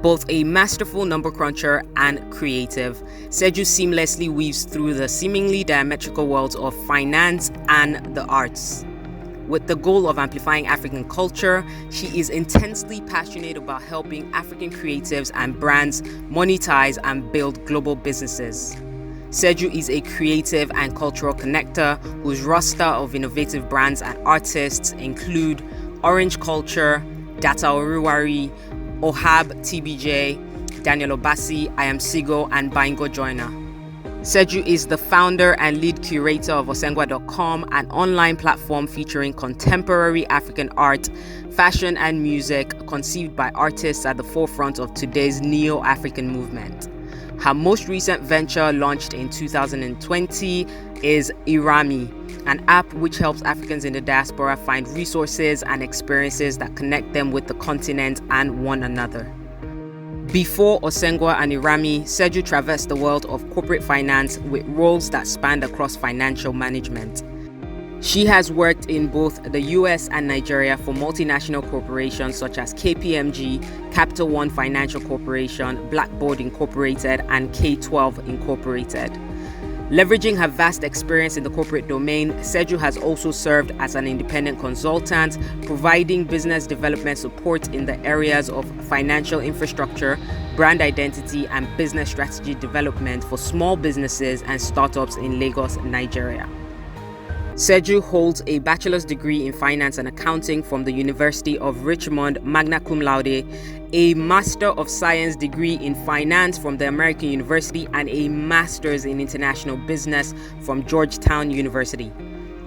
Both a masterful number cruncher and creative, Seju seamlessly weaves through the seemingly diametrical worlds of finance and the arts. With the goal of amplifying African culture, she is intensely passionate about helping African creatives and brands monetize and build global businesses. Seju is a creative and cultural connector whose roster of innovative brands and artists include Orange Culture, Data Oruwari, Ohab TBJ, Daniel Obasi, I.AM.ISIGO and Baingor Joiner. Seju is the founder and lead curator of Osengwa.com, an online platform featuring contemporary African art, fashion, and music conceived by artists at the forefront of today's neo-African movement. Her most recent venture, launched in 2020, is iRAAMi, an app which helps Africans in the diaspora find resources and experiences that connect them with the continent and one another. Before Osengwa and iRAAMi, Seju traversed the world of corporate finance with roles that spanned across financial management. She has worked in both the US and Nigeria for multinational corporations such as KPMG, Capital One Financial Corporation, Blackboard Incorporated, and K12 Incorporated. Leveraging her vast experience in the corporate domain, Seju has also served as an independent consultant, providing business development support in the areas of financial infrastructure, brand identity, and business strategy development for small businesses and startups in Lagos, Nigeria. Seju holds a bachelor's degree in finance and accounting from the University of Richmond, magna cum laude, a Master of Science degree in finance from the American University, and a master's in international business from Georgetown University.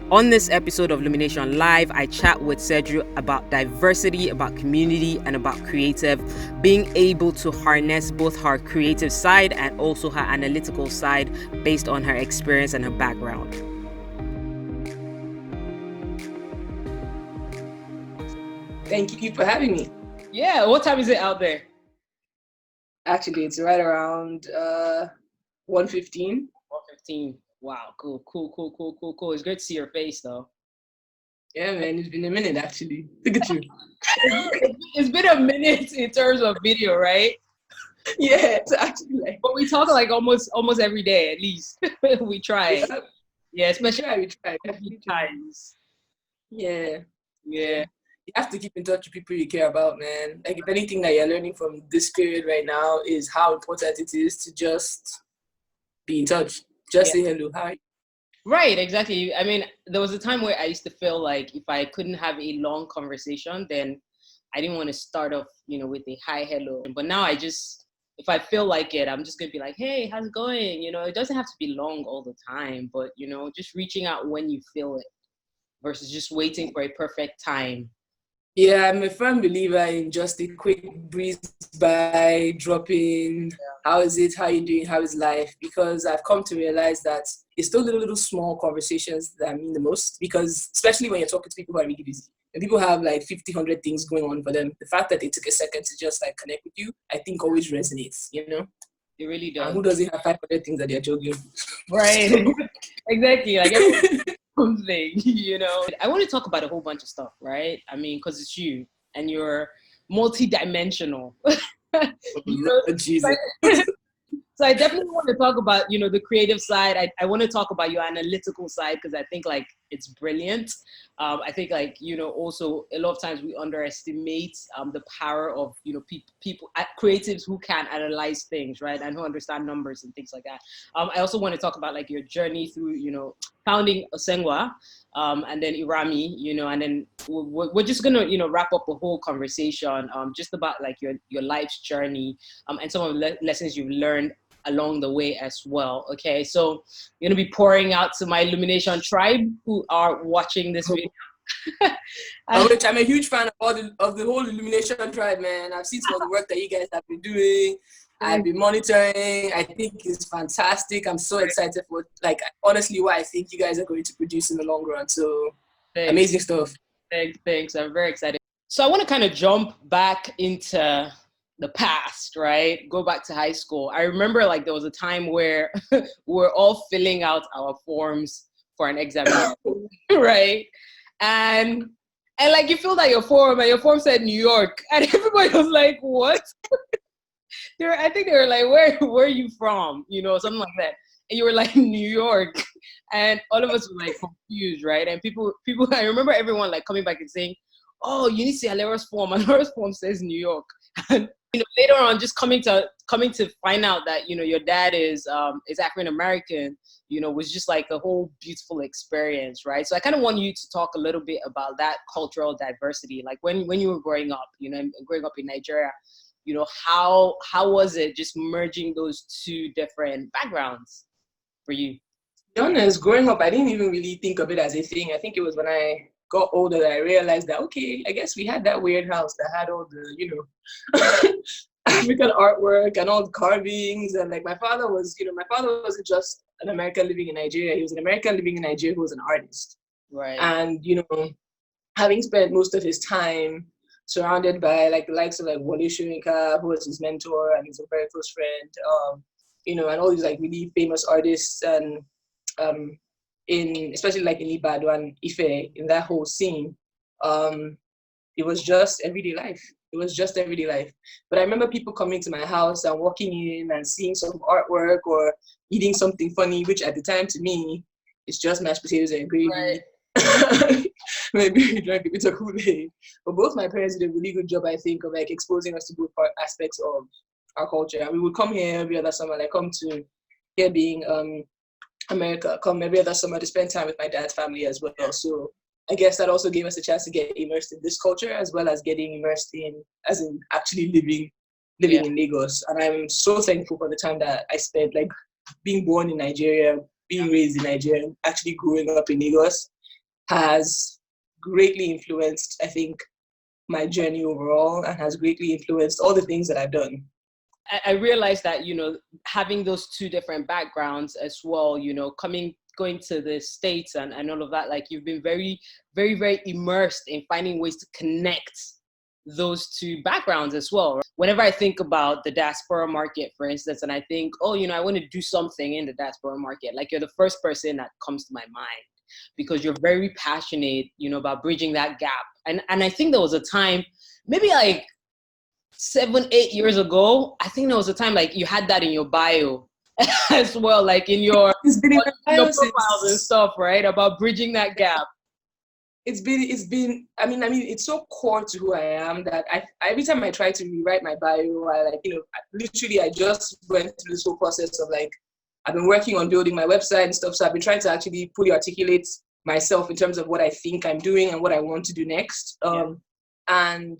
On this episode of Lumination Live, I chat with Seju about diversity, about community, and about creative, being able to harness both her creative side and also her analytical side based on her experience and her background. Thank you for having me. Yeah, what time is it out there? Actually, it's right around 1:15. 1:15. Wow, cool. It's great to see your face, though. Yeah, man, it's been a minute, actually. Look at you. It's been a minute in terms of video, right? Yeah, it's actually like... But we talk like almost every day, at least. We try. Yeah, especially we try. every times. Yeah. You have to keep in touch with people you care about, man. Like, if anything that you're learning from this period right now is how important it is to just be in touch. Just say hello, hi. Right, exactly. I mean, there was a time where I used to feel like if I couldn't have a long conversation, then I didn't want to start off, with a hi, hello. But now if I feel like it, I'm just going to be like, hey, how's it going? It doesn't have to be long all the time, but, just reaching out when you feel it versus just waiting for a perfect time. Yeah, I'm a firm believer in just a quick breeze by, dropping, how is it, how you doing, how is life? Because I've come to realize that it's still little small conversations that mean the most, because especially when you're talking to people who are really busy. And people have like 50, 100 things going on for them. The fact that they took a second to just like connect with you, I think always resonates, It really does. And who doesn't have 500 things that they're jogging? Right. Exactly. Like something, I want to talk about a whole bunch of stuff, right? I mean, because it's you and you're multi-dimensional. Jesus. So I definitely want to talk about, the creative side. I want to talk about your analytical side because I think like it's brilliant. I think like, also a lot of times we underestimate the power of, people, creatives who can analyze things, right? And who understand numbers and things like that. I also want to talk about like your journey through, founding Osengwa, and then iRAAMi, and then we're just going to, wrap up the whole conversation just about like your life's journey and some of the lessons you've learned along the way as well. Okay, so you're gonna be pouring out to my Illumination tribe who are watching this video. I'm a huge fan of the whole Illumination tribe, man. I've seen some of the work that you guys have been doing. I've been monitoring. I think it's fantastic. I'm so excited for honestly what I think you guys are going to produce in the long run. So amazing stuff. Thanks. I'm very excited. So I want to kind of jump back into the past, right? Go back to high school. I remember like there was a time where we're all filling out our forms for an examination, right? And like you filled out your form and your form said New York and everybody was like, what? I think they were like, where are you from? You know, something like that. And you were like, New York. And all of us were like confused, right? And people, I remember everyone like coming back and saying, oh, you need to see Alera's form. Alera's form says New York. And, you know, later on, just coming to find out that, you know, your dad is African-American, you know, was just like a whole beautiful experience, right? So I kind of want you to talk a little bit about that cultural diversity. Like when you were growing up, you know, growing up in Nigeria, you know, how was it just merging those two different backgrounds for you? To be honest, growing up, I didn't even really think of it as a thing. I think it was when I got older that I realized that, okay, I guess we had that weird house that had all the, you know, African artwork and all the carvings. And like my father wasn't just an American living in Nigeria. He was an American living in Nigeria who was an artist. Right. And, you know, having spent most of his time surrounded by like the likes of like Wole Soyinka, who was his mentor and he's a very close friend, you know, and all these like really famous artists and especially like in Ibadan and Ife, in that whole scene, it was just everyday life. It was just everyday life. But I remember people coming to my house and walking in and seeing some artwork or eating something funny, which at the time to me, it's just mashed potatoes and gravy. Right. Maybe we drank a bit of Kool-Aid. But both my parents did a really good job, I think, of like exposing us to both aspects of our culture. And we would come here every other summer, like come to here being America, come every other summer to spend time with my dad's family as well. So I guess that also gave us a chance to get immersed in this culture as well as getting immersed in actually living in Lagos. And I'm so thankful for the time that I spent, like being born in Nigeria, being raised in Nigeria, and actually growing up in Lagos has greatly influenced, I think, my journey overall and has greatly influenced all the things that I've done. I realized that, you know, having those two different backgrounds as well, you know, going to the States and all of that, like you've been very, very, very immersed in finding ways to connect those two backgrounds as well. Right? Whenever I think about the diaspora market, for instance, and I think, oh, you know, I want to do something in the diaspora market, like you're the first person that comes to my mind because you're very passionate, you know, about bridging that gap. And I think there was a time, and like 7-8 years ago, I think there was a time like you had that in your bio as well, like in your profiles and stuff, right? About bridging that gap. It's been. I mean, it's so core to who I am that every time I try to rewrite my bio, I just went through this whole process of like, I've been working on building my website and stuff. So I've been trying to actually fully articulate myself in terms of what I think I'm doing and what I want to do next. And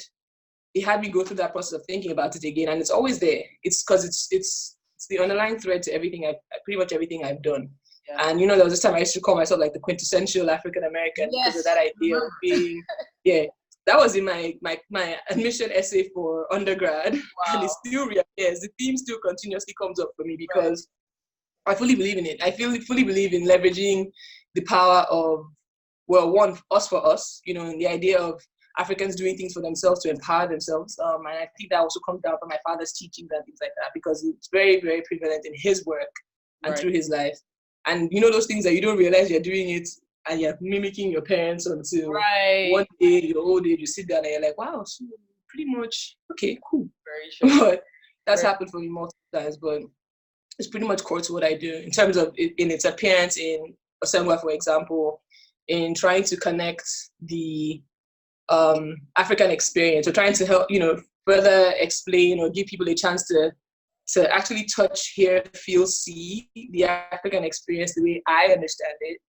it had me go through that process of thinking about it again, and it's always there. It's because it's the underlying thread to pretty much everything I've done. Yeah. And you know, there was this time I used to call myself like the quintessential African American because of that idea of being, that was in my admission essay for undergrad. Wow. And it still reappears. The theme still continuously comes up for me because I fully believe in it. I fully believe in leveraging the power of, well, one, us for us, you know, and the idea of Africans doing things for themselves to empower themselves. And I think that also comes down from my father's teachings and things like that, because it's very, very prevalent in his work and through his life. And you know, those things that you don't realize you're doing it and you're mimicking your parents until one day, your old age, you sit down and you're like, wow, so pretty much, okay, cool. Very sure. But that's happened for me multiple times, but it's pretty much core to what I do in terms of in its appearance in Osengwa, for example, in trying to connect the African experience, or trying to help, you know, further explain or give people a chance to actually touch, hear, feel, see the African experience the way I understand it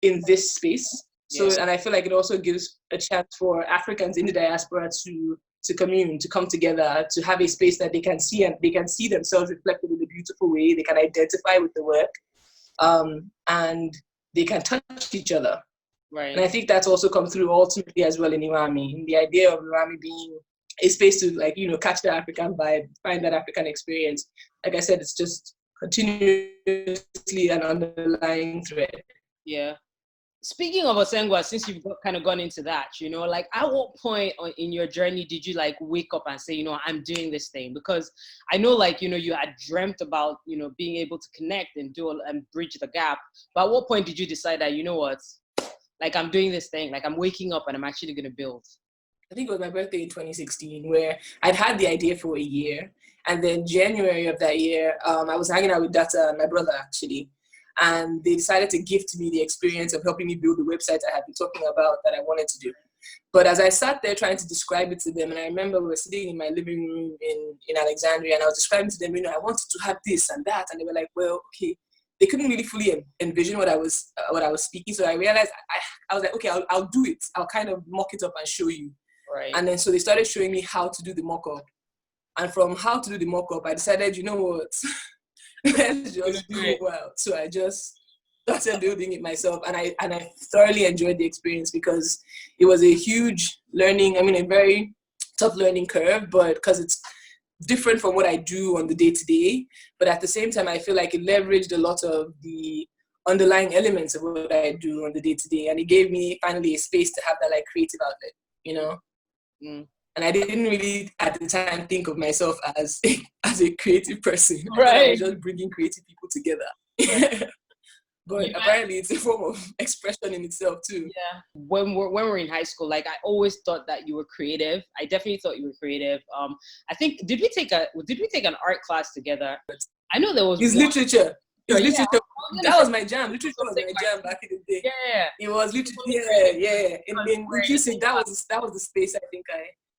in this space. So, and I feel like it also gives a chance for Africans in the diaspora to commune, to come together, to have a space that they can see, and they can see themselves reflected in a beautiful way. They can identify with the work, and they can touch each other. Right. And I think that's also come through ultimately as well in I.RAAMi, the idea of I.RAAMi being a space to, like, you know, catch the African vibe, find that African experience. Like I said, it's just continuously an underlying thread. Yeah. Speaking of Osengwa, since you've kind of gone into that, you know, like at what point in your journey did you like wake up and say, you know, I'm doing this thing? Because I know, like, you know, you had dreamt about, you know, being able to connect and and bridge the gap. But at what point did you decide that, you know what, like I'm doing this thing, like I'm waking up and I'm actually going to build? I think it was my birthday in 2016, where I'd had the idea for a year. And then January of that year, I was hanging out with Data and my brother, actually. And they decided to gift me the experience of helping me build the website I had been talking about that I wanted to do. But as I sat there trying to describe it to them, and I remember we were sitting in my living room in Alexandria, and I was describing to them, I wanted to have this and that. And they were like, well, okay. They couldn't really fully envision what I was speaking. So I realized, I was like, okay, I'll do it. I'll kind of mock it up and show you. Right. And then so they started showing me how to do the mock-up. And from how to do the mock-up, I decided, you know what, let's just do it well. So I just started building it myself, and I thoroughly enjoyed the experience because it was a huge learning, a very tough learning curve, but because it's different from what I do on the day-to-day. But at the same time, I feel like it leveraged a lot of the underlying elements of what I do on the day-to-day. And it gave me finally a space to have that like creative outlet, Mm. And I didn't really at the time think of myself as a creative person. Right. I was just bringing creative people together. But apparently it's a form of expression in itself too. Yeah. When we're in high school, like I always thought that you were creative. I definitely thought you were creative. I think did we take an art class together? I know there was literature. Literature. Yeah. That was my jam. Literature was my jam back in the day. Yeah. It was literature. Yeah. In QC, that was the space I think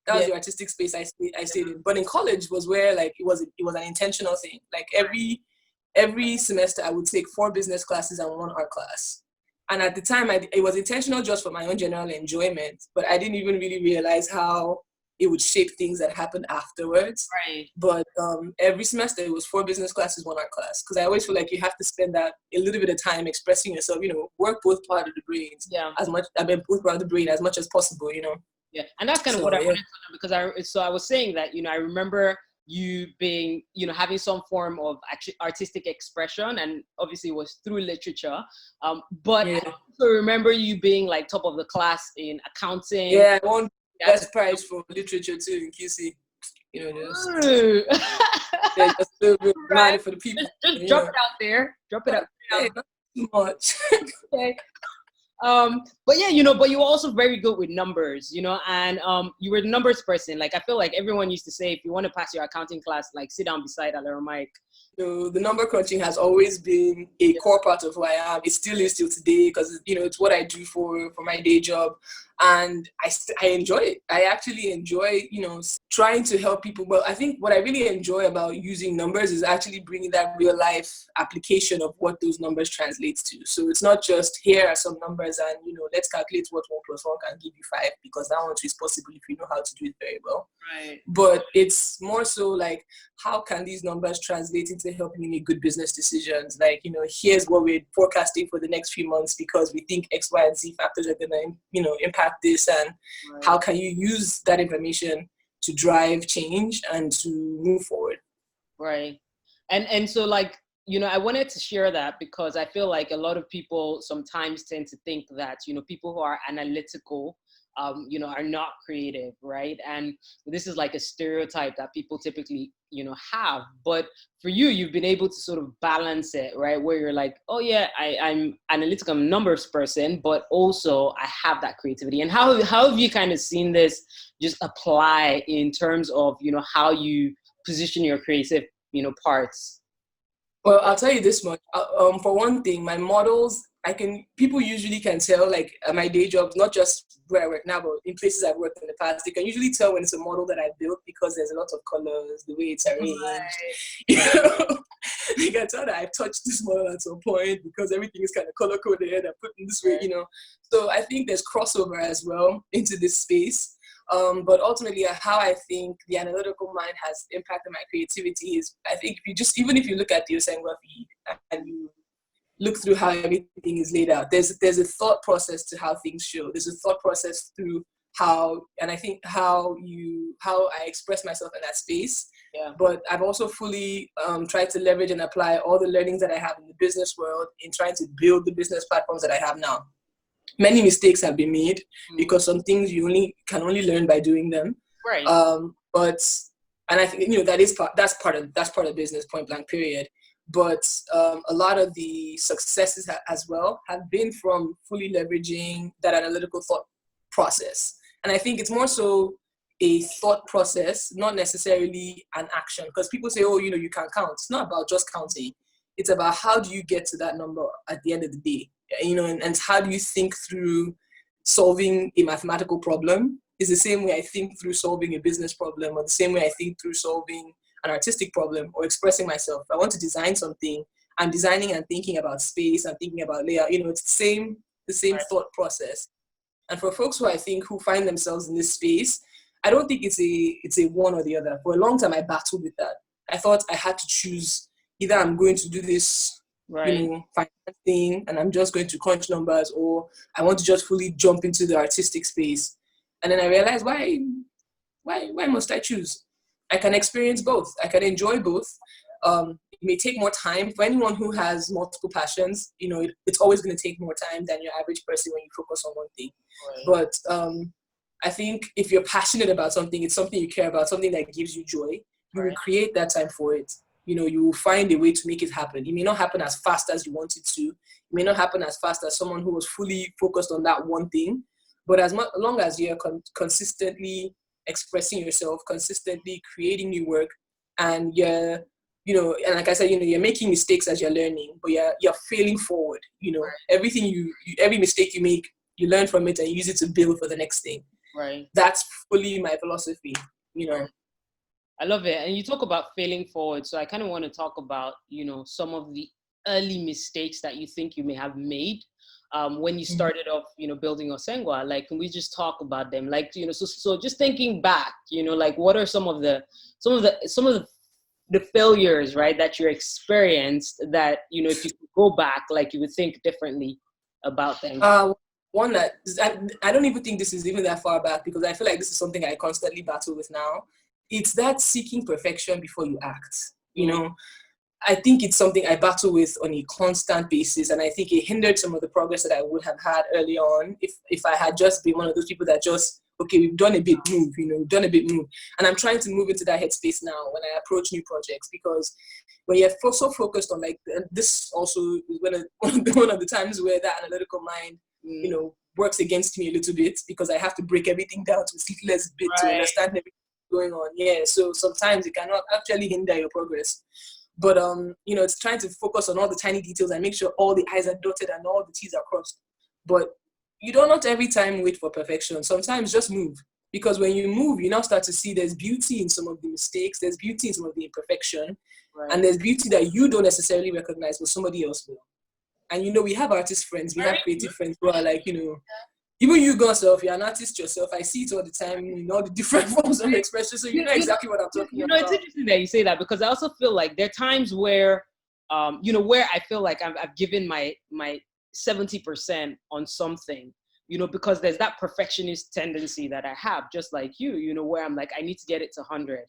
that was the artistic space I stayed in. But in college was where like it was an intentional thing. Like every semester I would take 4 business classes and 1 art class. And at the time it was intentional just for my own general enjoyment, but I didn't even really realize how it would shape things that happened afterwards. Right. But every semester it was 4 business classes, 1 art class. Because I always feel like you have to spend that a little bit of time expressing yourself, work both part of the brains. Yeah. Both part of the brain as much as possible, Yeah. And that's kind of what I wanted to know, because I was saying that, I remember you being, having some form of artistic expression, and obviously it was through literature. But I also remember you being like top of the class in accounting. Yeah, I won best prize for literature too in QC. Just a little bit of money for the people. Just drop it out there. Drop it out there. Not too much. Okay. But yeah, but you were also very good with numbers, and you were the numbers person. Like I feel like everyone used to say, if you want to pass your accounting class, like sit down beside I.RAAMi. The number crunching has always been a core part of who I am. It still is till today because it's what I do for my day job, and I enjoy it. I actually enjoy trying to help people. But I think what I really enjoy about using numbers is actually bringing that real life application of what those numbers translate to. So it's not just here are some numbers and let's calculate what 1 + 1 can give you 5, because that one is possible if you know how to do it very well. Right. But it's more so like, how can these numbers translate into helping you make good business decisions? Like, here's what we're forecasting for the next few months because we think X, Y, and Z factors are going to, impact this. And how can you use that information to drive change and to move forward? Right. And so like, I wanted to share that because I feel like a lot of people sometimes tend to think that, people who are analytical, are not creative, right? And this is like a stereotype that people typically, have. But for you, you've been able to sort of balance it, right? Where you're like, oh yeah, I'm analytical, I'm a numbers person, but also I have that creativity. And how have you kind of seen this just apply in terms of, how you position your creative, parts? Well, I'll tell you this much. For one thing, my models, people usually can tell, like at my day job, not just where I work now, but in places I've worked in the past, they can usually tell when it's a model that I built because there's a lot of colors, the way it's arranged. Right. They can tell that I've touched this model at some point because everything is kind of color coded and put in this way, So I think there's crossover as well into this space. But ultimately, how I think the analytical mind has impacted my creativity is, I think even if you look at the Osengwa feed and you look through how everything is laid out, there's a thought process to how things show. There's a thought process through how I express myself in that space. Yeah. But I've also fully tried to leverage and apply all the learnings that I have in the business world in trying to build the business platforms that I have now. Many mistakes have been made because some things you can only learn by doing them. Right. And I think that's part of business, point blank, period. But a lot of the successes as well have been from fully leveraging that analytical thought process And I think it's more so a thought process, not necessarily an action. Because people say, oh, you can count. It's not about just counting. It's about how do you get to that number at the end of the day, and how do you think through solving a mathematical problem is the same way I think through solving a business problem, or the same way I think through solving an artistic problem or expressing myself. If I want to design something, I'm designing and thinking about space, I'm thinking about layout, it's the same thought process. And for folks who find themselves in this space, I don't think it's a one or the other. For a long time, I battled with that. I thought I had to choose either I'm going to do this, finance thing, and I'm just going to crunch numbers, or I want to just fully jump into the artistic space. And then I realized, why must I choose? I can experience both. I can enjoy both. It may take more time. For anyone who has multiple passions, it's always going to take more time than your average person when you focus on one thing. Right. But I think if you're passionate about something, it's something you care about, something that gives you joy, you will create that time for it. You will find a way to make it happen. It may not happen as fast as you want it to. It may not happen as fast as someone who was fully focused on that one thing. But as long as you're consistently expressing yourself, consistently creating new work, and you're, and like I said, you're making mistakes as you're learning, but you're failing forward. Everything every mistake you make, you learn from it and use it to build for the next thing. Right. That's fully my philosophy. I love it. And you talk about failing forward. So I kind of want to talk about, some of the early mistakes that you think you may have made when you started off, building Osengwa. Like, can we just talk about them? Like, so just thinking back, like what are some of the failures, right, that you experienced that, if you could go back, like you would think differently about them? One that I don't even think this is even that far back, because I feel like this is something I constantly battle with now. It's that seeking perfection before you act. I think it's something I battle with on a constant basis, and I think it hindered some of the progress that I would have had early on if I had just been one of those people that just, okay, we've done a bit move, and I'm trying to move into that headspace now when I approach new projects, because when you're so focused on, like, this also is one of the times where that analytical mind works against me a little bit, because I have to break everything down to its littlest bit to understand everything going on. So sometimes it cannot actually hinder your progress. But it's trying to focus on all the tiny details and make sure all the I's are dotted and all the T's are crossed. But you don't not every time wait for perfection. Sometimes just move, because when you move, you now start to see there's beauty in some of the mistakes, there's beauty in some of the imperfection, and there's beauty that you don't necessarily recognize, but somebody else will. And we have artist friends, we have creative friends who are like, even you yourself, you're an artist yourself. I see it all the time in all the different forms of expression. So you know exactly what I'm talking about. It's interesting that you say that, because I also feel like there are times where, where I feel like I've given my 70% on something, because there's that perfectionist tendency that I have, just like you, where I'm like, I need to get it to 100.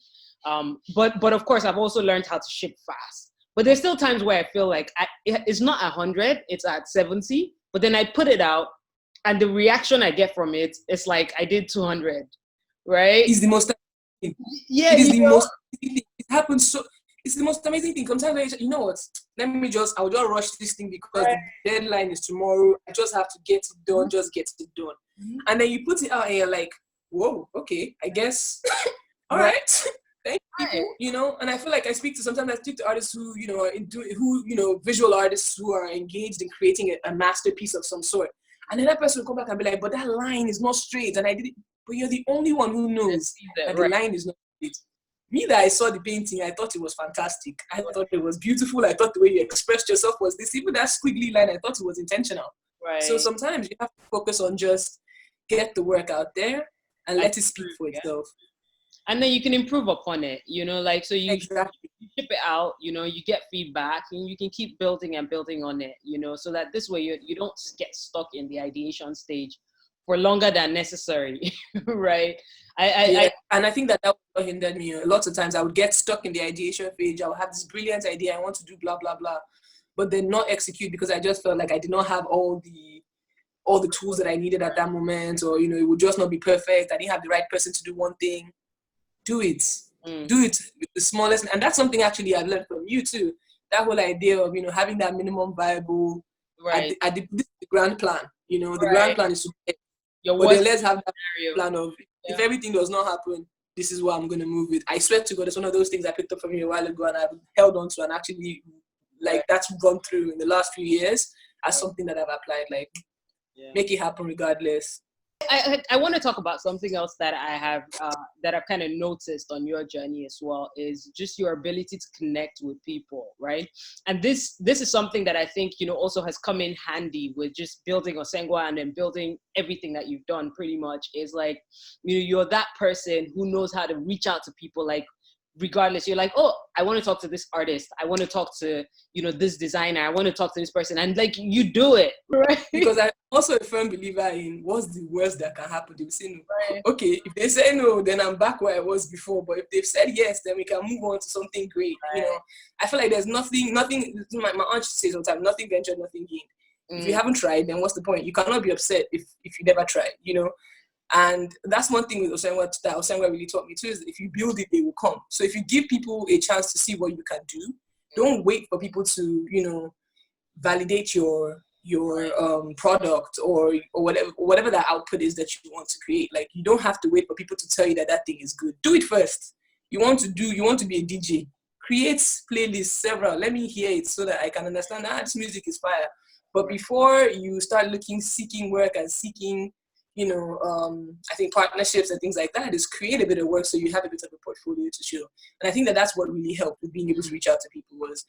But of course, I've also learned how to ship fast. But there's still times where I feel like it's not 100, it's at 70, but then I put it out, and the reaction I get from it is like, I did 200, right? It's the most amazing thing. Yeah, it is the most amazing thing. It happens so. It's the most amazing thing. Sometimes you know what? I'll just rush this thing because the deadline is tomorrow. I just have to get it done. Just get it done. And then you put it out and you're like, whoa, okay, I guess. All right. Thank you. And I feel like sometimes I speak to artists who, visual artists who are engaged in creating a masterpiece of some sort. And then that person will come back and be like, but that line is not straight. And I did it. But you're the only one who knows that the line is not straight. Me, that I saw the painting, I thought it was fantastic. I thought it was beautiful. I thought the way you expressed yourself was this. Even that squiggly line, I thought it was intentional. Right. So sometimes you have to focus on just get the work out there and let it speak for itself. And then you can improve upon it, so you ship it out, you get feedback, and you can keep building and building on it, so that this way you don't get stuck in the ideation stage for longer than necessary, right? And I think that was what hindered me. Lots of times I would get stuck in the ideation phase. I would have this brilliant idea, I want to do blah, blah, blah, but then not execute, because I just felt like I did not have all the tools that I needed at that moment, or, it would just not be perfect. I didn't have the right person to do one thing. Do it. Do it with the smallest. And that's something actually I've learned from you too. That whole idea of, having that minimum viable, this is the grand plan. The grand plan is to Your But worst then let's have that scenario. plan of if everything does not happen, this is what I'm going to move with. I swear to God, it's one of those things I picked up from you a while ago and I've held on to and actually, like, that's gone through in the last few years as something that I've applied. Like, make it happen regardless. I want to talk about something else that I have that I've kind of noticed on your journey as well, is just your ability to connect with people, right? And this is something that I think, you know, also has come in handy with just building Osengwa and then building everything that you've done pretty much, is like, you know, you're that person who knows how to reach out to people, like, regardless. You're like, oh, I want to talk to this artist, I want to talk to, you know, this designer, I want to talk to this person, and like, you do it, right? Because I'm also a firm believer in what's the worst that can happen. They will say no. Right. Okay, if they say no, then I'm back where I was before. But if they've said yes, then we can move on to something great. Right. You know, I feel like there's nothing. My aunt used to say sometimes, nothing ventured, nothing gained. If you haven't tried, then what's the point? You cannot be upset if you never tried, you know. And that's one thing with Osengwa that Osengwa really taught me too, is that if you build it, they will come. So if you give people a chance to see what you can do, don't wait for people to, you know, validate your product or whatever that output is that you want to create. Like, you don't have to wait for people to tell you that thing is good. Do it first. You want to be a DJ, create playlists, several. Let me hear it so that I can understand this music is fire. But before you start seeking work and seeking, you know, I think partnerships and things like that, is create a bit of work so you have a bit of a portfolio to show. And I think that's what really helped with being able to reach out to people. Was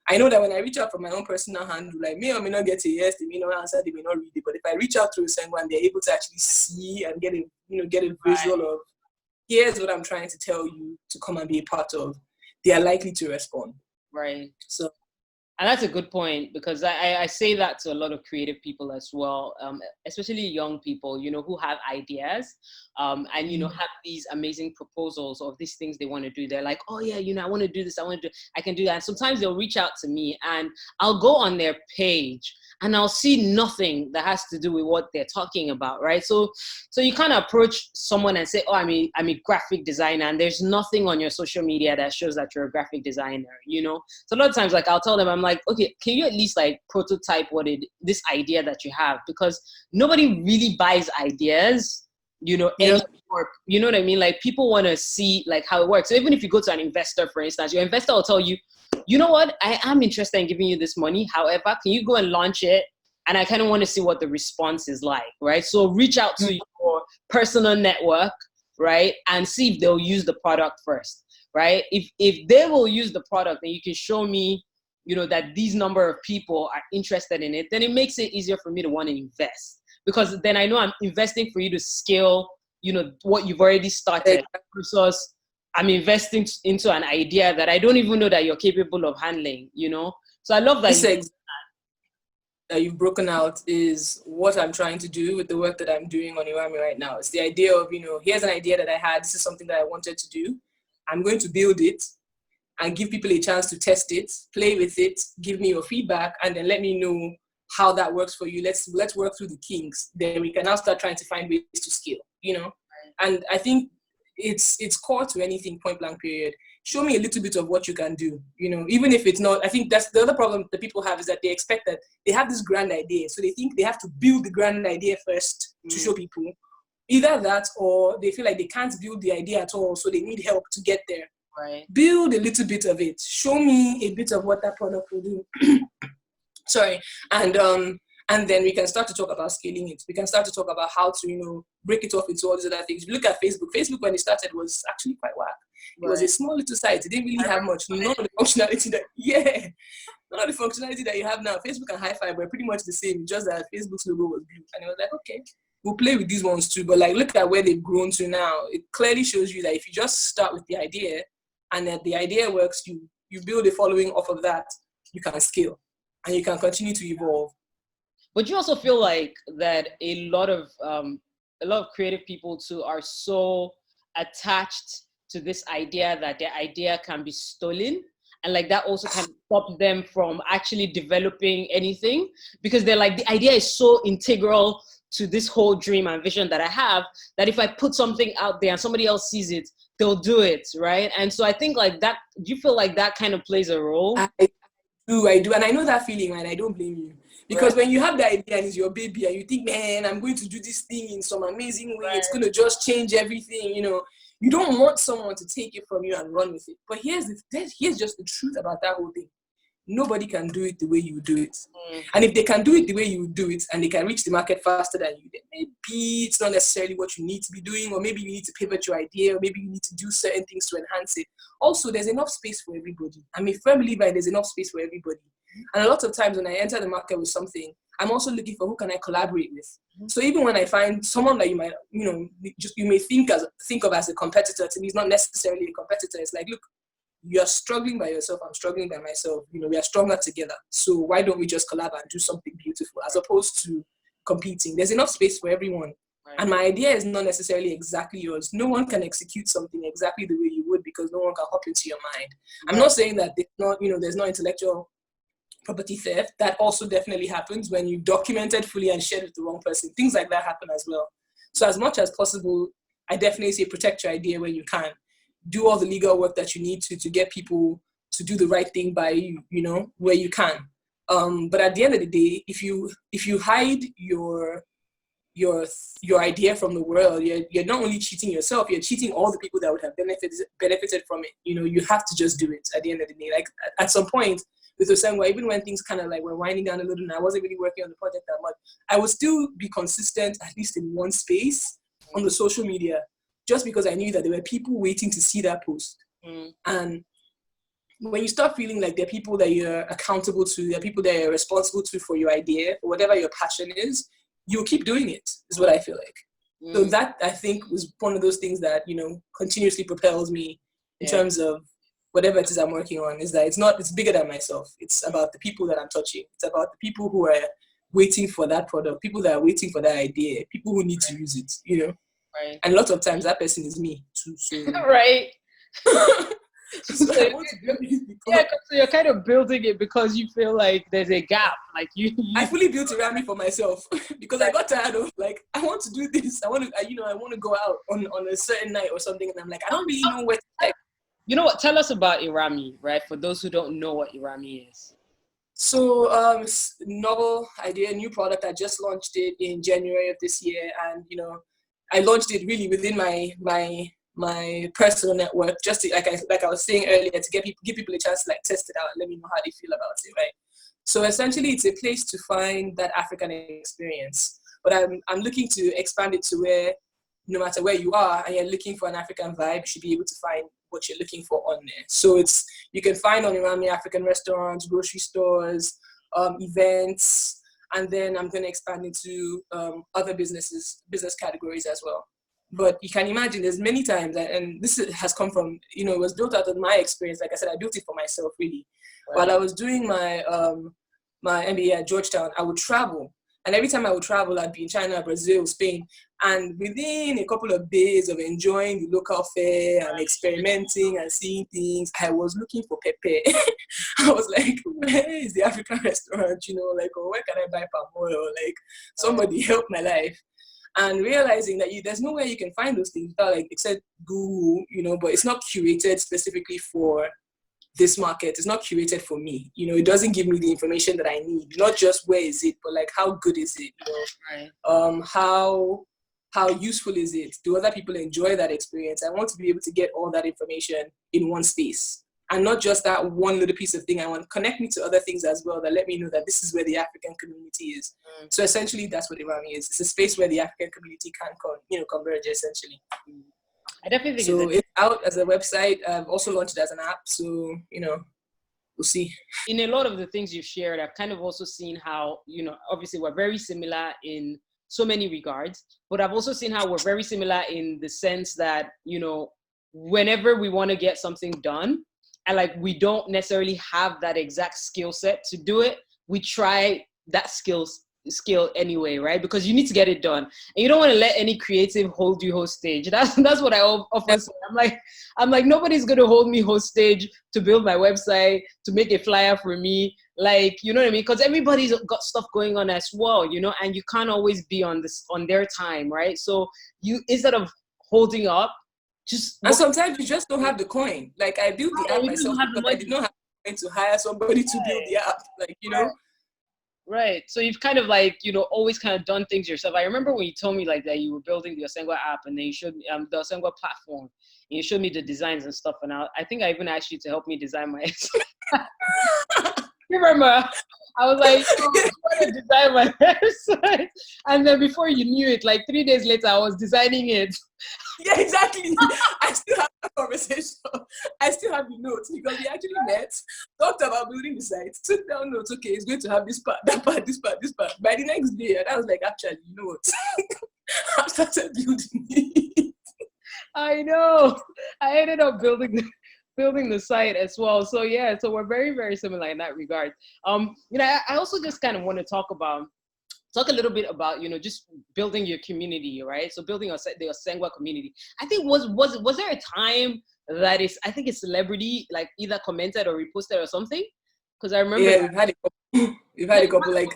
I know that when I reach out from my own personal handle, like, may or may not get a yes, they may not answer, they may not read it. But if I reach out through someone, they're able to actually see and get a visual of, here's what I'm trying to tell you to come and be a part of, they are likely to respond. Right. So. And that's a good point, because I say that to a lot of creative people as well, especially young people, you know, who have ideas and, you know, have these amazing proposals of these things they want to do. They're like, oh yeah, you know, I want to do this, I can do that. And sometimes they'll reach out to me and I'll go on their page and I'll see nothing that has to do with what they're talking about, right? So you kind of approach someone and say, oh, I'm a graphic designer, and there's nothing on your social media that shows that you're a graphic designer, you know? So a lot of times, like, I'll tell them, I'm like, okay, can you at least like prototype this idea that you have? Because nobody really buys ideas, you know, anymore. You know what I mean? Like, people want to see like how it works. So even if you go to an investor, for instance, your investor will tell you, you know what, I am interested in giving you this money. However, can you go and launch it? And I kind of want to see what the response is like, right? So reach out to your personal network, right? And see if they'll use the product first, right? If they will use the product, then you can show me, you know, that these number of people are interested in it, then it makes it easier for me to want to invest. Because then I know I'm investing for you to scale, you know, what you've already started, versus I'm investing into an idea that I don't even know that you're capable of handling, you know? So I love that. That you've broken out is what I'm trying to do with the work that I'm doing on I.RAAMi right now. It's the idea of, you know, here's an idea that I had. This is something that I wanted to do. I'm going to build it and give people a chance to test it, play with it, give me your feedback, and then let me know how that works for you. Let's work through the kinks. Then we can now start trying to find ways to scale, you know? And I think it's core to anything, point blank period. Show me a little bit of what you can do, you know, even if it's not. I think that's the other problem that people have, is that they expect that they have this grand idea. So they think they have to build the grand idea first to show people. Either that, or they feel like they can't build the idea at all, so they need help to get there. Right. Build a little bit of it. Show me a bit of what that product will do. Sorry. And then we can start to talk about scaling it. We can start to talk about how to, you know, break it off into all these other things. If you look at Facebook. Facebook, when it started, was actually quite whack. It was a small little site. It didn't really have much. None of the functionality that you have now. Facebook and Hi-Fi were pretty much the same, just that Facebook's logo was blue. And it was like, okay, we'll play with these ones too. But like, look at where they've grown to now. It clearly shows you that if you just start with the idea, and that the idea works, you build a following off of that, you can scale and you can continue to evolve. But you also feel like that a lot of creative people too are so attached to this idea that their idea can be stolen, and like that also can stop them from actually developing anything, because they're like, the idea is so integral to this whole dream and vision that I have, that if I put something out there and somebody else sees it, they'll do it, right? And so I think like that, do you feel like that kind of plays a role? I do, and I know that feeling, and I don't blame you, Because when you have the idea and it's your baby and you think, man, I'm going to do this thing in some amazing way, it's going to just change everything, you know, you don't want someone to take it from you and run with it. But here's just the truth about that whole thing. Nobody can do it the way you do it. And if they can do it the way you do it and they can reach the market faster than you, then maybe it's not necessarily what you need to be doing, or maybe you need to pivot your idea, or maybe you need to do certain things to enhance it. Also, there's enough space for everybody. I'm a firm believer in there's enough space for everybody. And a lot of times when I enter the market with something, I'm also looking for who can I collaborate with. So even when I find someone that you might, you know, you may think of as a competitor, to me, he's not necessarily a competitor. It's like, look, you're struggling by yourself, I'm struggling by myself. You know, we are stronger together. So why don't we just collab and do something beautiful as opposed to competing? There's enough space for everyone. Right. And my idea is not necessarily exactly yours. No one can execute something exactly the way you would because no one can hop into your mind. Right. I'm not saying that there's no intellectual property theft. That also definitely happens when you documented fully and shared with the wrong person. Things like that happen as well. So as much as possible, I definitely say protect your idea when you can. Do all the legal work that you need to get people to do the right thing by you, you know, where you can. But at the end of the day, if you hide your idea from the world, you're not only cheating yourself, you're cheating all the people that would have benefited from it. You know, you have to just do it at the end of the day. Like at some point with Osengwa, even when things kind of like were winding down a little and I wasn't really working on the project that much, I would still be consistent, at least in one space on the social media, just because I knew that there were people waiting to see that post. And when you start feeling like there are people that you're accountable to, there are people that you're responsible to for your idea, or whatever your passion is, you'll keep doing it, is what I feel like. So that, I think, was one of those things that, you know, continuously propels me in terms of whatever it is I'm working on, is that it's bigger than myself. It's about the people that I'm touching. It's about the people who are waiting for that product, people that are waiting for that idea, people who need to use it, you know? Right. And a lot of times that person is me too. So. Right. So you're kind of building it because you feel like there's a gap. Like you I fully built IRAAMi for myself because I got tired of like, I want to do this. I want to go out on a certain night or something, and I'm like, I don't really know where to check. You know what? Tell us about IRAAMi, right? For those who don't know what IRAAMi is. So novel idea, new product. I just launched it in January of this year, and you know, I launched it really within my personal network, just to, like I was saying earlier, to give people a chance to like test it out and let me know how they feel about it, right? So essentially, it's a place to find that African experience, but I'm looking to expand it to where no matter where you are and you're looking for an African vibe, you should be able to find what you're looking for on there. So you can find on IRAAMi African restaurants, grocery stores, events, and then I'm going to expand into other business categories as well. But you can imagine there's many times, and this has come from, you know, it was built out of my experience. Like I said, I built it for myself, really. Right. While I was doing my MBA at Georgetown, I would travel. And every time I would travel, I'd be in China, Brazil, Spain. And within a couple of days of enjoying the local fare and experimenting and seeing things, I was looking for pepe. I was like, where is the African restaurant? You know, like, oh, where can I buy palm oil? Like, somebody help my life. And realizing that there's no way you can find those things without, like, except Google, you know, but it's not curated specifically for this market. It's not curated for me. You know, it doesn't give me the information that I need. Not just where is it, but like, how good is it? You know, right. How useful is it? Do other people enjoy that experience? I want to be able to get all that information in one space. And not just that one little piece of thing. I want to connect me to other things as well that let me know that this is where the African community is. So essentially, that's what IRAAMi is. It's a space where the African community can converge, essentially. I definitely think so it's out as a website. I've also launched it as an app. So, you know, we'll see. In a lot of the things you've shared, I've kind of also seen how, you know, obviously we're very similar in so many regards, but I've also seen how we're very similar in the sense that, you know, whenever we want to get something done, and like we don't necessarily have that exact skill set to do it, we try that skill anyway, right? Because you need to get it done, and you don't want to let any creative hold you hostage. That's what I often say. I'm like nobody's going to hold me hostage to build my website, to make a flyer for me, like, you know what I mean? Because everybody's got stuff going on as well, you know, and you can't always be on their time, right? So you, instead of holding up, and sometimes you just don't have the coin. Like, I built the app myself because I did not have the coin to hire somebody to build the app. Like, you know, Right. So you've kind of like, always kind of done things yourself. I remember when you told me like that you were building the Osengwa app and then you showed me the Osengwa platform and you showed me the designs and stuff. And I think I even asked you to help me design my You remember? I was like, I want to design my website. And then before you knew it, like 3 days later, I was designing it. Yeah, exactly. I still have that conversation. I still have the notes because we actually met, talked about building the site, took down notes. Okay, it's going to have this part, that part, this part, this part. By the next day, and I was like, actually, you know what? I started building it. I know. I ended up building the site as well. So yeah, so we're very, very similar in that regard. I also just kind of want to talk a little bit about, just building your community, right? So building the Osengwa community. I think was there a time that I think a celebrity like either commented or reposted or something? Because I remember. Yeah, we've had a couple. Like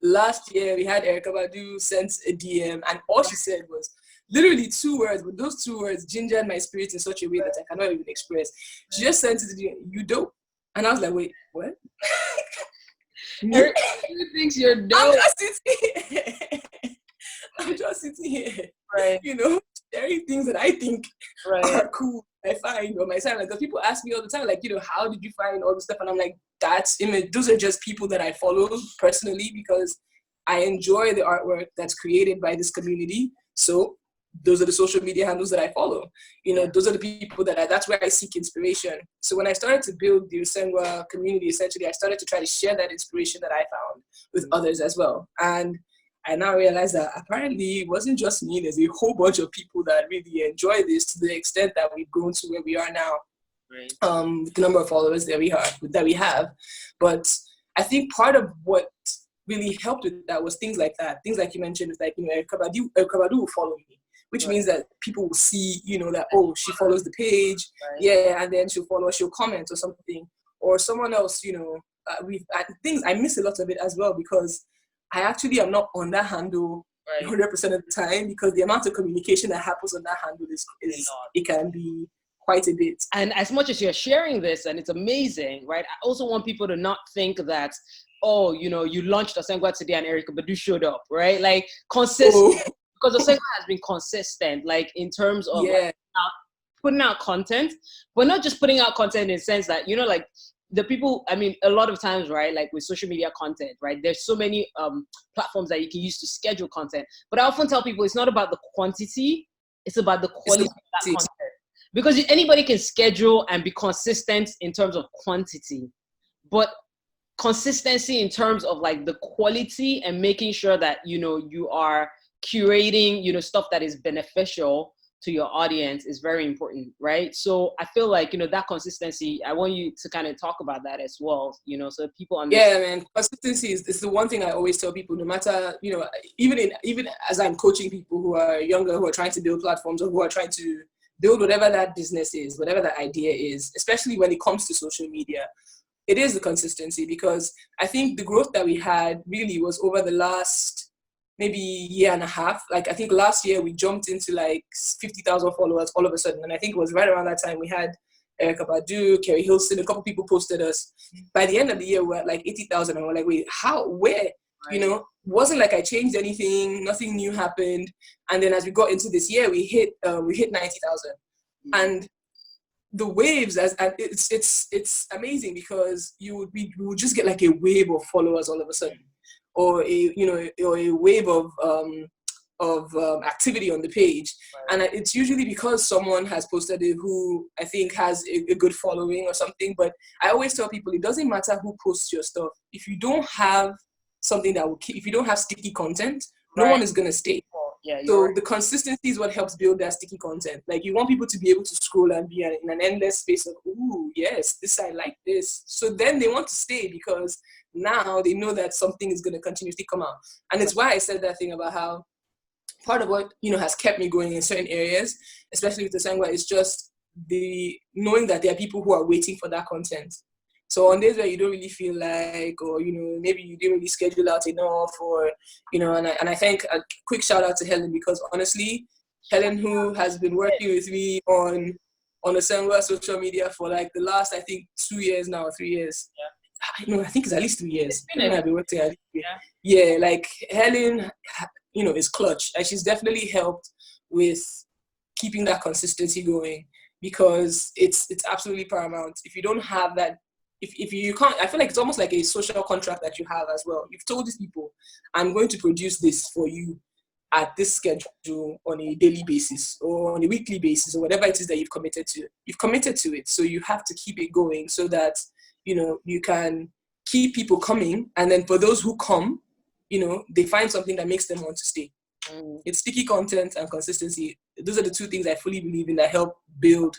last year, we had Erica Badu sent a DM, and all she said was literally 2 words, but those 2 words gingered my spirit in such a way that I cannot even express. She just sent it to DM, "You dope," and I was like, "Wait, what?" Erica thinks you're dope. I'm just sitting here, right? sharing things that I think right. are cool. I find on my side, like, because people ask me all the time, like, how did you find all this stuff? And I'm like, those are just people that I follow personally because I enjoy the artwork that's created by this community. So those are the social media handles that I follow. Those are the people that's where I seek inspiration. So when I started to build the Osengwa community, essentially, I started to try to share that inspiration that I found with others as well. And I now realize that apparently it wasn't just me. There's a whole bunch of people that really enjoy this to the extent that we've grown to where we are now. Right. With the number of followers that we have. But I think part of what really helped with that was things like that. Things like you mentioned, is like, Erica Badu will follow me, which means that people will see, that, oh, she follows the page. Right. Yeah, and then she'll comment or something. Or someone else, I miss a lot of it as well because I actually am not on that handle 100% of the time because the amount of communication that happens on that handle is it can be quite a bit. And as much as you're sharing this and it's amazing, right? I also want people to not think that, oh, you launched Osengwa today and Erica Badu showed up, right? Like consistent, because Osengwa has been consistent, like in terms of putting out content, but not just putting out content in the sense that, like the people, a lot of times, right, like with social media content, right, there's so many platforms that you can use to schedule content. But I often tell people it's not about the quantity, it's about the quality of that content. Because anybody can schedule and be consistent in terms of quantity, but consistency in terms of like the quality and making sure that, you are curating, stuff that is beneficial to your audience is very important, right? So I feel like, that consistency, I want you to kind of talk about that as well, so people understand. Yeah, man, consistency is the one thing I always tell people, no matter, even as I'm coaching people who are younger, who are trying to build platforms or who are trying to build whatever that business is, whatever that idea is, especially when it comes to social media, it is the consistency, because I think the growth that we had really was over the last maybe year and a half. Like, I think last year we jumped into like 50,000 followers all of a sudden. And I think it was right around that time we had Erica Badu, Kerry Hilson, a couple people posted us. By the end of the year, we're at like 80,000. And we're like, wait, how, where? Right. Wasn't like I changed anything, nothing new happened. And then as we got into this year, we hit 90,000. And the waves, and it's amazing because you would just get like a wave of followers all of a sudden, or a wave of activity on the page. Right. And it's usually because someone has posted it who I think has a good following or something. But I always tell people, it doesn't matter who posts your stuff. If you don't have something that will keep, if you don't have sticky content, no one is going to stay. Yeah, so the consistency is what helps build that sticky content. Like, you want people to be able to scroll and be in an endless space of, ooh, yes, this, I like this. So then they want to stay because now they know that something is going to continuously come out. And it's why I said that thing about how part of what, has kept me going in certain areas, especially with the Osengwa, is just the knowing that there are people who are waiting for that content. So on days where you don't really feel like, or, maybe you didn't really schedule out enough, or, and I think a quick shout out to Helen, because honestly, Helen, who has been working with me on Osengwa social media for like the last, I think, 2 years now, 3 years. I think it's at least 3 years. Helen I've been working at least 3 years. Yeah, like Helen, is clutch. And she's definitely helped with keeping that consistency going, because it's absolutely paramount. If you don't have that, if you can't, I feel like it's almost like a social contract that you have as well. You've told these people, I'm going to produce this for you at this schedule on a daily basis or on a weekly basis or whatever it is that you've committed to. You've committed to it. So you have to keep it going so that, you can keep people coming. And then for those who come, they find something that makes them want to stay. It's sticky content and consistency. Those are the two things I fully believe in that help build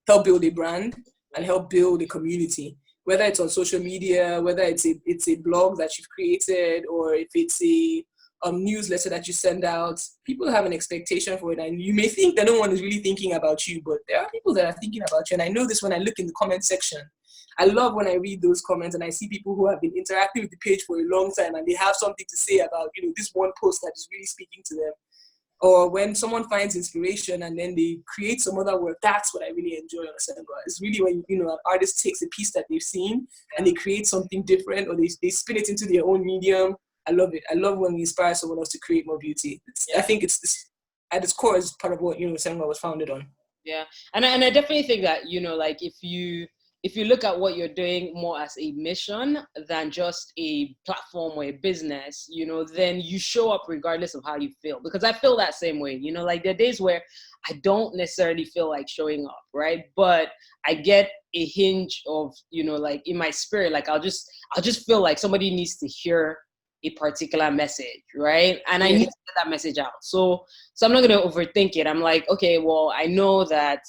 a brand and help build a community. Whether it's on social media, whether it's a blog that you've created, or if it's a newsletter that you send out, people have an expectation for it, and you may think that no one is really thinking about you, but there are people that are thinking about you. And I know this when I look in the comment section. I love when I read those comments and I see people who have been interacting with the page for a long time and they have something to say about, this one post that is really speaking to them. Or when someone finds inspiration and then they create some other work. That's what I really enjoy on Asenga. It's really when, an artist takes a piece that they've seen and they create something different, or they spin it into their own medium. I love it. I love when we inspire someone else to create more beauty. I think it's at its core is part of what, Asenga was founded on. Yeah. And I definitely think that, like if you look at what you're doing more as a mission than just a platform or a business, then you show up regardless of how you feel. Because I feel that same way, like there are days where I don't necessarily feel like showing up, right? But I get a hinge of, like in my spirit, like I'll just feel like somebody needs to hear a particular message, right? And I need to get that message out. So I'm not going to overthink it. I'm like, okay, well, I know that,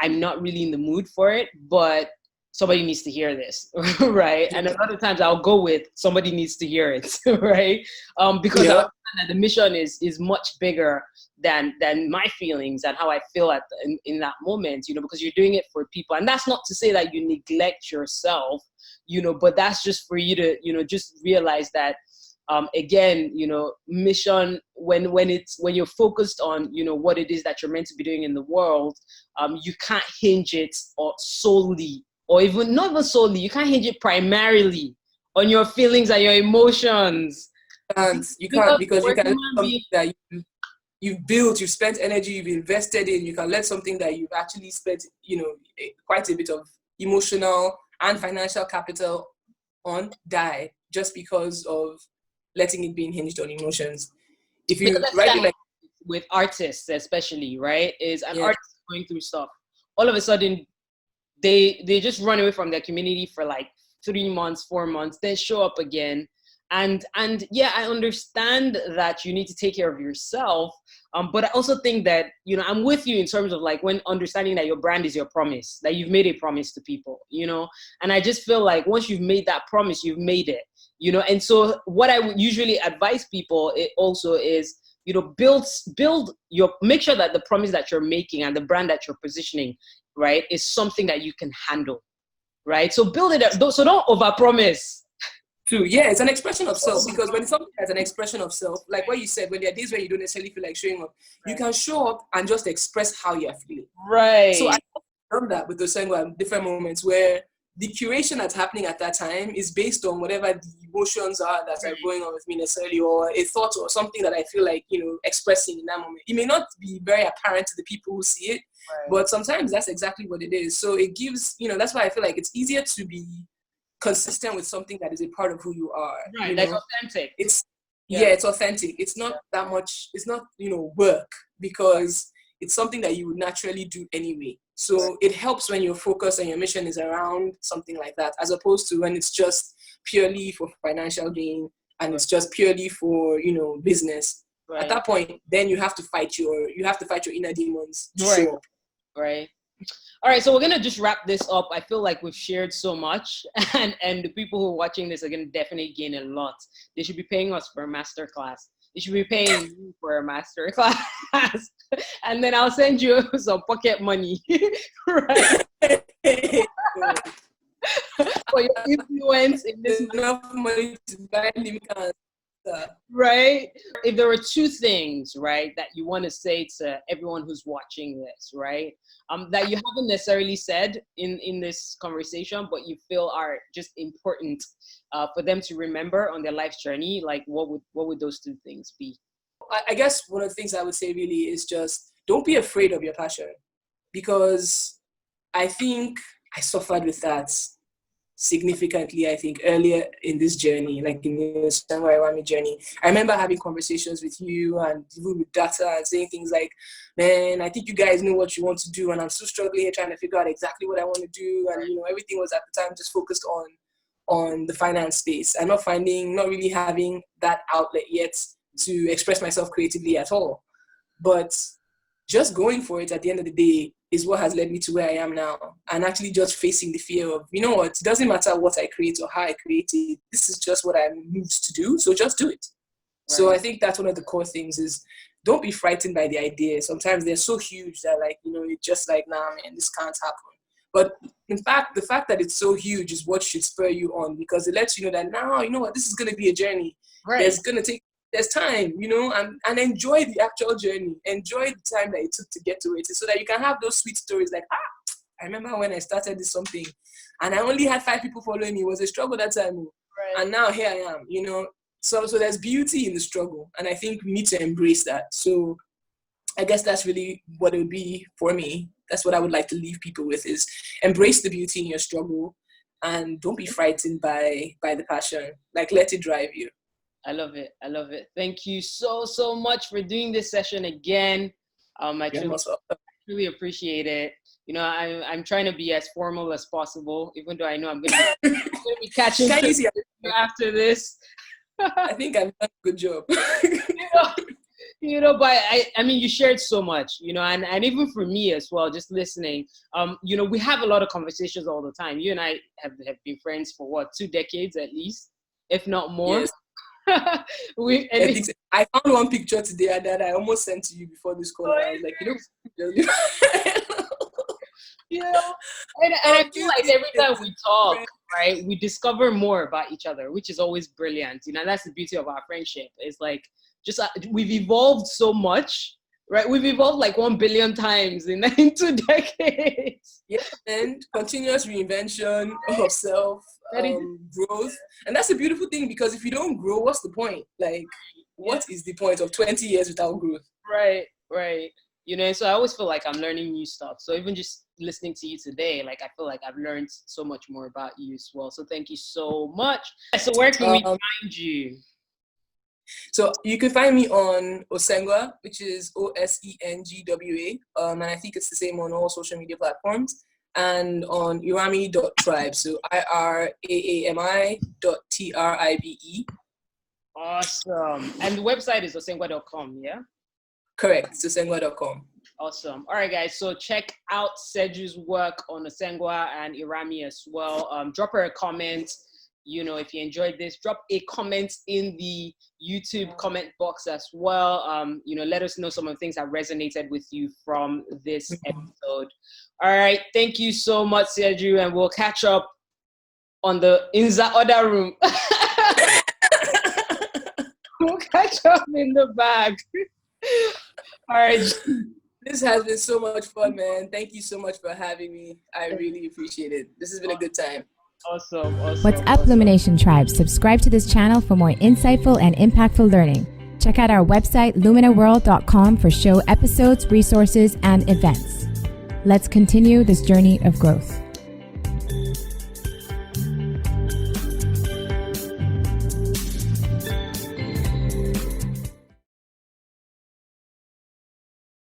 I'm not really in the mood for it, but somebody needs to hear this, right? And a lot of times I'll go with somebody needs to hear it, right? Because I understand that the mission is much bigger than my feelings and how I feel in that moment, because you're doing it for people. And that's not to say that you neglect yourself, but that's just for you to, just realize that, again, mission, when you're focused on, what it is that you're meant to be doing in the world, you can't hinge it solely, or even not even solely, you can't hinge it primarily on your feelings and your emotions. And you can't, because you can let something that you've built, you've spent energy, you've invested in, you can let something that you've actually spent, quite a bit of emotional and financial capital on die just because of letting it be hinged on emotions. If you write it like with artists especially, right, is an artist going through stuff, all of a sudden they just run away from their community for like 3 months, 4 months, then show up again. And yeah, I understand that you need to take care of yourself. But I also think that, I'm with you in terms of like when understanding that your brand is your promise, that you've made a promise to people, and I just feel like once you've made that promise, you've made it, and so what I would usually advise people also is, make sure that the promise that you're making and the brand that you're positioning, right, is something that you can handle, right? So build it up. So don't overpromise. True. Yeah, it's an expression of self, because when it's something that's an expression of self, like what you said, when there are days where you don't necessarily feel like showing up, you can show up and just express how you're feeling. Right. So I've done that with Osengo at different moments where the curation that's happening at that time is based on whatever the emotions are that are going on with me necessarily, or a thought or something that I feel like, expressing in that moment. It may not be very apparent to the people who see it, but sometimes that's exactly what it is. So it gives, that's why I feel like it's easier to be consistent with something that is a part of who you are. Right, like authentic. It's it's authentic. It's not that much, it's not, work, because it's something that you would naturally do anyway. So it helps when your focus and your mission is around something like that, as opposed to when it's just purely for financial gain and it's just purely for, business. Right. At that point, then you have to fight your inner demons to show up. Right. All right, so we're gonna just wrap this up. I feel like we've shared so much, and the people who are watching this are gonna definitely gain a lot. They should be paying us for a master class. They should be paying you for a master class, and then I'll send you some pocket money, right? For your influence in this. Enough money to buy limicans. Right? If there were two things, right, that you want to say to everyone who's watching this, right, that you haven't necessarily said in this conversation, but you feel are just important for them to remember on their life's journey, like what would those two things be? I guess one of the things I would say really is just don't be afraid of your passion, because I think I suffered with that significantly, I think, earlier in this journey, like in this I.AM.ISIGO journey. I remember having conversations with you and even with data and saying things like, man, I think you guys know what you want to do, and I'm still struggling here trying to figure out exactly what I want to do. And, you know, everything was at the time just focused on the finance space and not really having that outlet yet to express myself creatively at all. But just going for it at the end of the day is what has led me to where I am now, and actually just facing the fear of, you know what, it doesn't matter what I create or how I create it. This is just what I'm moved to do, so just do it. Right. So I think that's one of the core things is don't be frightened by the idea. Sometimes they're so huge that, like, you know, it's just like, nah, man, this can't happen. But in fact, the fact that it's so huge is what should spur you on, because it lets you know that now, you know what, this is going to be a journey. Right. There's time, you know, and enjoy the actual journey. Enjoy the time that it took to get to it, so that you can have those sweet stories like, I remember when I started this something and I only had 5 people following me. It was a struggle that time. Right. And now here I am, you know. So there's beauty in the struggle, and I think we need to embrace that. So I guess that's really what it would be for me. That's what I would like to leave people with, is embrace the beauty in your struggle and don't be frightened by the passion. Like, let it drive you. I love it. Thank you so much for doing this session again. I truly appreciate it. You know, I'm trying to be as formal as possible, even though I know I'm going to be catching after this. I think I've done a good job. You know, but I mean, you shared so much, you know, and even for me as well, just listening, you know, we have a lot of conversations all the time. You and I have been friends for 2 decades at least, if not more. Yes. I found one picture today that I almost sent to you before this call. I was like, you know, you know, and I feel like every time we talk, right, we discover more about each other, which is always brilliant. You know, and that's the beauty of our friendship. It's like, just we've evolved so much, right? We've evolved like 1 billion times in 2 decades. Yeah, and continuous reinvention of self, growth. And that's a beautiful thing, because if you don't grow, what's the point? Like, what is the point of 20 years without growth? Right. You know, so I always feel like I'm learning new stuff. So even just listening to you today, like, I feel like I've learned so much more about you as well. So thank you so much. So where can we find you? So you can find me on Osengwa, which is OSENGWA. And I think it's the same on all social media platforms. And on iRAAMi.tribe. So IRAAMI.TRIBE. Awesome. And the website is osengwa.com, yeah? Correct. It's osengwa.com. Awesome. All right, guys. So check out Seju's work on Osengwa and iRAAMi as well. Drop her a comment. You know, if you enjoyed this, drop a comment in the YouTube comment box as well. You know, let us know some of the things that resonated with you from this episode. All right. Thank you so much, Seju, and we'll catch up in the other room. We'll catch up in the back. All right. This has been so much fun, man. Thank you so much for having me. I really appreciate it. This has been a good time. Awesome. What's up, Lumination Tribe? Subscribe to this channel for more insightful and impactful learning. Check out our website, luminaworld.com, for show episodes, resources, and events. Let's continue this journey of growth.